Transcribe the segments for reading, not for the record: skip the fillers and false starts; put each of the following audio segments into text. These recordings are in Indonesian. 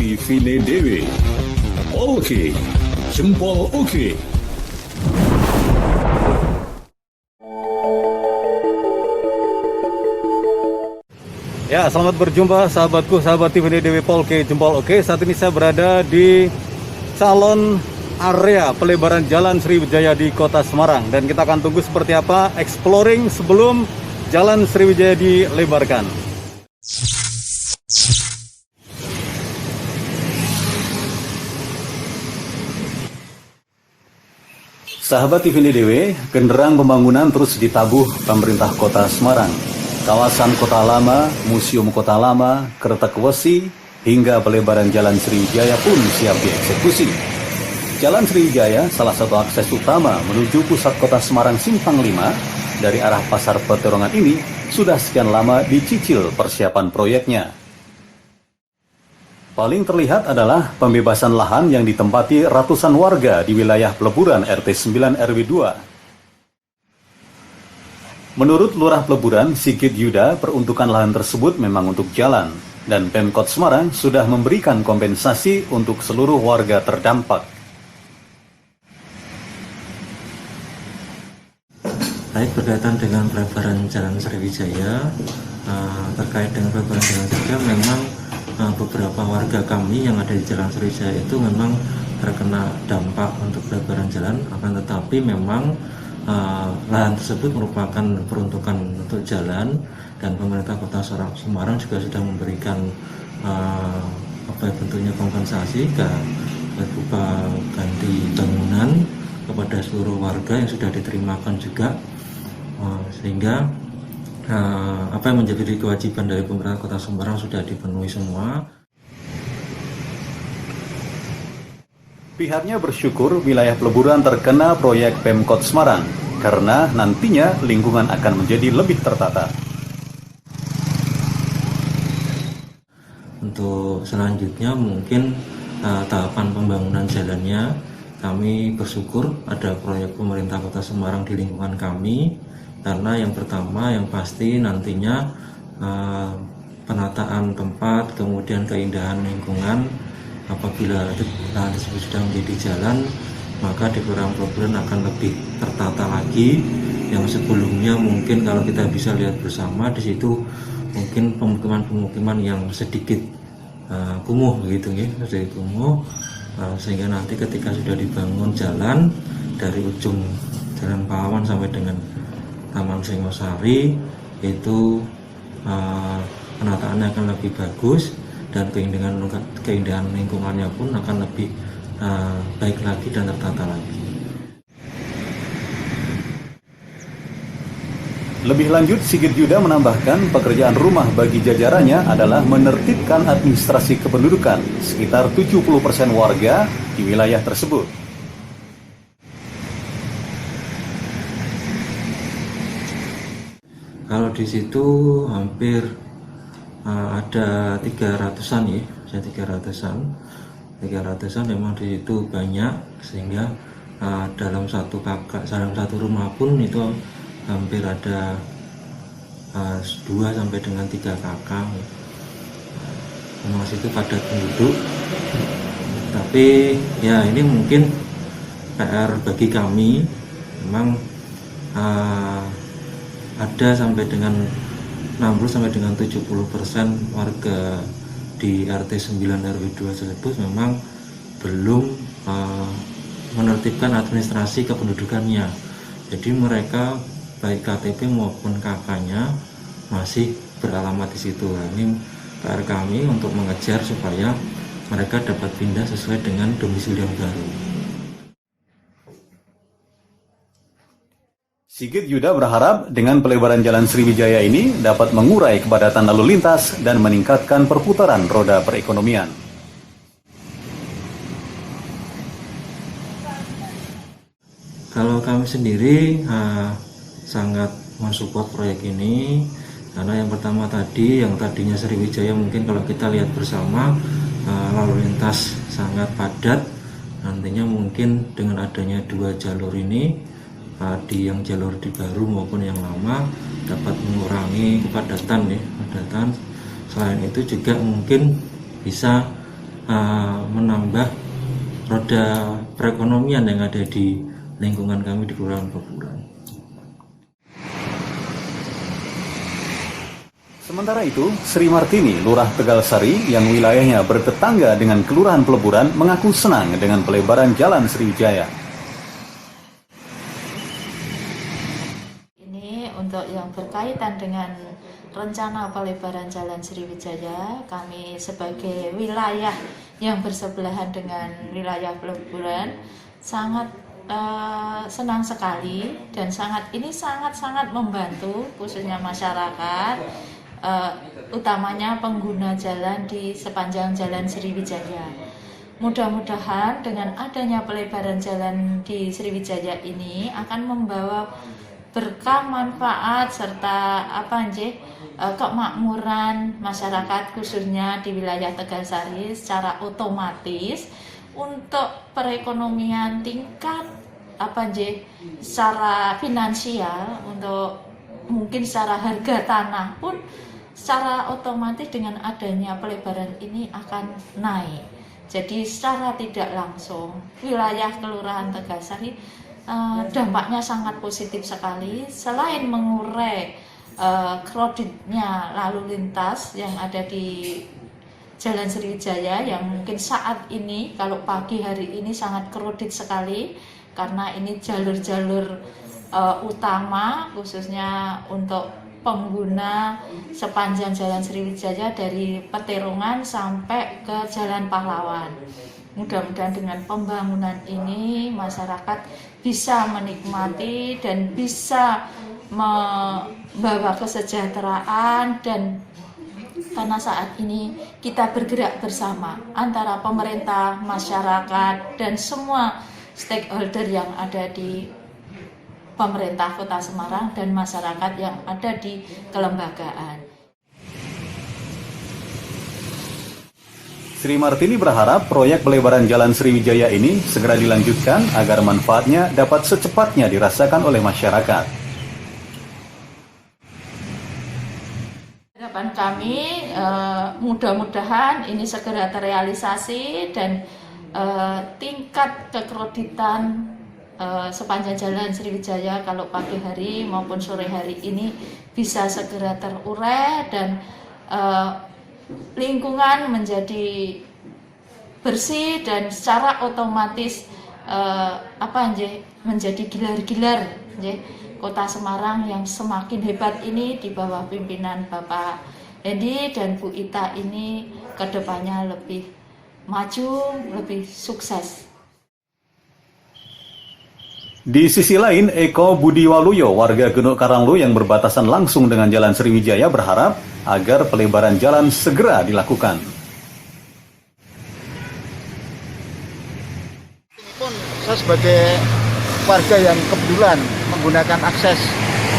Pipine Dewi. Oke, jempol oke. Ya, selamat berjumpa sahabatku, sahabat Pipine Dewi Polke Jempol Oke. Saat ini saya berada di calon area pelebaran Jalan Sriwijaya di Kota Semarang, dan kita akan tunggu seperti apa exploring sebelum Jalan Sriwijaya dilebarkan. Sahabat Pipine Dewi, genderang pembangunan terus ditabuh pemerintah Kota Semarang. Kawasan Kota Lama, Museum Kota Lama, Kretek Wesi, hingga pelebaran Jalan Sriwijaya pun siap dieksekusi. Jalan Sriwijaya, salah satu akses utama menuju pusat Kota Semarang Simpang 5 dari arah Pasar Peterongan ini sudah sekian lama dicicil persiapan proyeknya. Paling terlihat adalah pembebasan lahan yang ditempati ratusan warga di wilayah Peleburan RT 9 RW 2. Menurut Lurah Peleburan, Sigit Yuda, peruntukan lahan tersebut memang untuk jalan, dan Pemkot Semarang sudah memberikan kompensasi untuk seluruh warga terdampak. Baik, berkaitan dengan pelebaran Jalan Sriwijaya, terkait dengan pelebaran Jalan Sriwijaya, memang beberapa warga kami yang ada di Jalan Sriwijaya itu memang terkena dampak untuk pelebaran jalan, akan tetapi memang lahan tersebut merupakan peruntukan untuk jalan, dan pemerintah Kota Semarang juga sudah memberikan bentuknya kompensasi berupa ganti bangunan kepada seluruh warga yang sudah diterimakan juga, sehingga apa yang menjadi kewajiban dari pemerintah Kota Semarang sudah dipenuhi semua. Pihaknya bersyukur wilayah Peleburan terkena proyek Pemkot Semarang karena nantinya lingkungan akan menjadi lebih tertata. Untuk selanjutnya mungkin tahapan pembangunan jalannya, kami bersyukur ada proyek pemerintah Kota Semarang di lingkungan kami, karena yang pertama yang pasti nantinya penataan tempat, kemudian keindahan lingkungan. Apabila lahan tersebut sudah menjadi jalan, maka di Kelurahan Peleburan akan lebih tertata lagi. Yang sebelumnya mungkin kalau kita bisa lihat bersama di situ mungkin pemukiman-pemukiman yang sedikit kumuh begitu ya, sedikit kumuh, sehingga nanti ketika sudah dibangun jalan dari ujung Jalan Pahlawan sampai dengan Taman Singosari, itu penataannya akan lebih bagus, dan keindahan lingkungannya pun akan lebih baik lagi dan tertata lagi. Lebih lanjut, Sigit Yuda menambahkan pekerjaan rumah bagi jajarannya adalah menertibkan administrasi kependudukan sekitar 70% warga di wilayah tersebut. Kalau di situ hampir ada 300-an ya, 300-an memang di situ banyak, sehingga dalam satu rumah pun itu hampir ada 2 sampai dengan 3 kakak. Memang situ padat penduduk, tapi ya ini mungkin PR bagi kami. Memang ada sampai dengan 60 sampai dengan 70% warga di RT 9 RW 2 tersebut memang belum menertibkan administrasi kependudukannya. Jadi mereka baik KTP maupun KK-nya masih beralamat di situ. Ini PR kami untuk mengejar supaya mereka dapat pindah sesuai dengan domisili yang baru. Sigit Yuda berharap dengan pelebaran Jalan Sriwijaya ini dapat mengurai kepadatan lalu lintas dan meningkatkan perputaran roda perekonomian. Kalau kami sendiri sangat mensupport proyek ini, karena yang pertama tadi, yang tadinya Sriwijaya mungkin kalau kita lihat bersama lalu lintas sangat padat, nantinya mungkin dengan adanya 2 jalur ini, di yang jalur di baru maupun yang lama, dapat mengurangi kepadatan ya, Selain itu juga mungkin bisa menambah roda perekonomian yang ada di lingkungan kami di Kelurahan Peburan. Sementara itu, Sri Martini, Lurah Tegalsari yang wilayahnya bertetangga dengan Kelurahan Peleburan mengaku senang dengan pelebaran Jalan Sriwijaya. Ini untuk yang berkaitan dengan rencana pelebaran Jalan Sriwijaya, kami sebagai wilayah yang bersebelahan dengan wilayah Peleburan sangat senang sekali dan sangat membantu khususnya masyarakat, utamanya pengguna jalan di sepanjang Jalan Sriwijaya. Mudah-mudahan dengan adanya pelebaran jalan di Sriwijaya ini akan membawa berkah, manfaat, serta kemakmuran masyarakat khususnya di wilayah Tegalsari secara otomatis untuk perekonomian tingkat secara finansial, untuk mungkin secara harga tanah pun secara otomatis dengan adanya pelebaran ini akan naik. Jadi secara tidak langsung wilayah Kelurahan Tegalsari dampaknya sangat positif sekali. Selain mengurai kreditnya lalu lintas yang ada di Jalan Sriwijaya yang mungkin saat ini kalau pagi hari ini sangat kredit sekali, karena ini jalur-jalur utama khususnya untuk pengguna sepanjang Jalan Sriwijaya dari Petirungan sampai ke Jalan Pahlawan. Mudah-mudahan dengan pembangunan ini masyarakat bisa menikmati dan bisa membawa kesejahteraan, dan karena saat ini kita bergerak bersama antara pemerintah, masyarakat, dan semua stakeholder yang ada di pemerintah Kota Semarang dan masyarakat yang ada di kelembagaan. Sri Martini berharap proyek pelebaran Jalan Sriwijaya ini segera dilanjutkan agar manfaatnya dapat secepatnya dirasakan oleh masyarakat. Harapan kami mudah-mudahan ini segera terrealisasi dan tingkat kekreditan sepanjang Jalan Sriwijaya kalau pagi hari maupun sore hari ini bisa segera terurai dan lingkungan menjadi bersih dan secara otomatis menjadi gilar-gilar Kota Semarang yang semakin hebat ini di bawah pimpinan Bapak Hendi dan Bu Ita ini kedepannya lebih maju, lebih sukses. Di sisi lain, Eko Budi Waluyo, warga Genuk Karanglo yang berbatasan langsung dengan Jalan Sriwijaya berharap agar pelebaran jalan segera dilakukan. Ini pun saya sebagai warga yang kebetulan menggunakan akses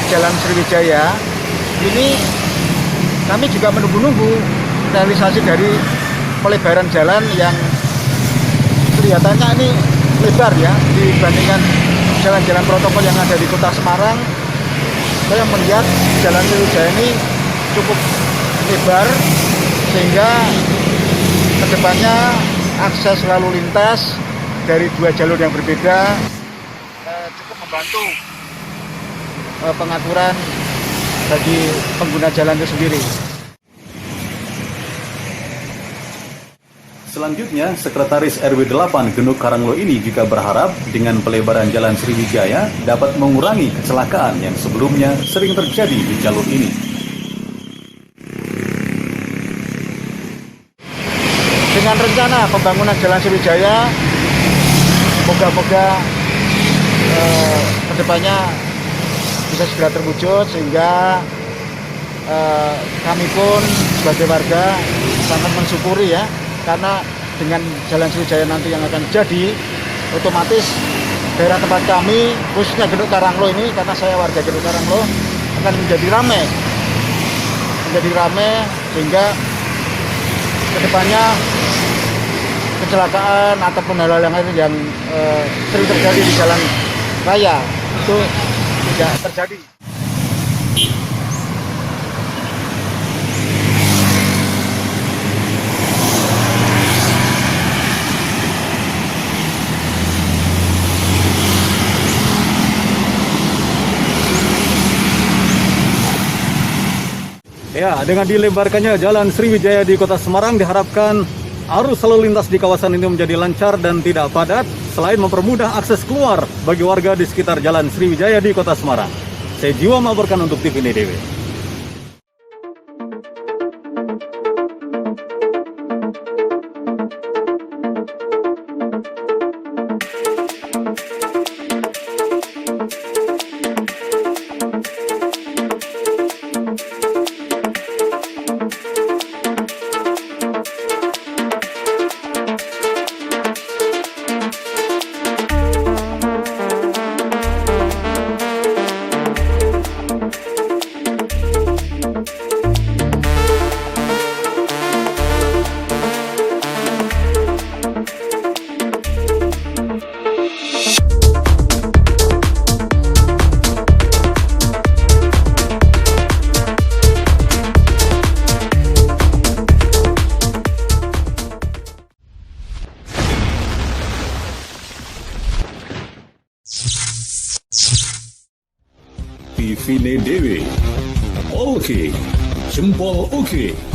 Jalan Sriwijaya, ini kami juga menunggu-nunggu realisasi dari pelebaran jalan yang kelihatannya ini lebar ya dibandingkan jalan-jalan protokol yang ada di Kota Semarang. Saya melihat Jalan Sriwijaya ini cukup lebar sehingga kedepannya akses lalu lintas dari dua jalur yang berbeda cukup membantu pengaturan bagi pengguna jalan itu sendiri. Selanjutnya, Sekretaris RW 8 Genuk Karanglo ini juga berharap dengan pelebaran Jalan Sriwijaya dapat mengurangi kecelakaan yang sebelumnya sering terjadi di jalur ini. Dengan rencana pembangunan Jalan Sriwijaya, moga-moga kedepannya bisa segera terwujud sehingga kami pun sebagai warga sangat mensyukuri ya, karena dengan Jalan Sriwijaya nanti yang akan jadi, otomatis daerah tempat kami khususnya Genuk Karanglo ini, karena saya warga Genuk Karanglo, akan menjadi ramai sehingga kedepannya kecelakaan ataupun hal-hal yang lain yang sering terjadi di jalan raya itu tidak terjadi. Ya, dengan dilebarkannya Jalan Sriwijaya di Kota Semarang diharapkan arus lalu lintas di kawasan ini menjadi lancar dan tidak padat, selain mempermudah akses keluar bagi warga di sekitar Jalan Sriwijaya di Kota Semarang. Saya Jiwa melaporkan untuk TV NDW. TV NDW. Oke, jempol oke.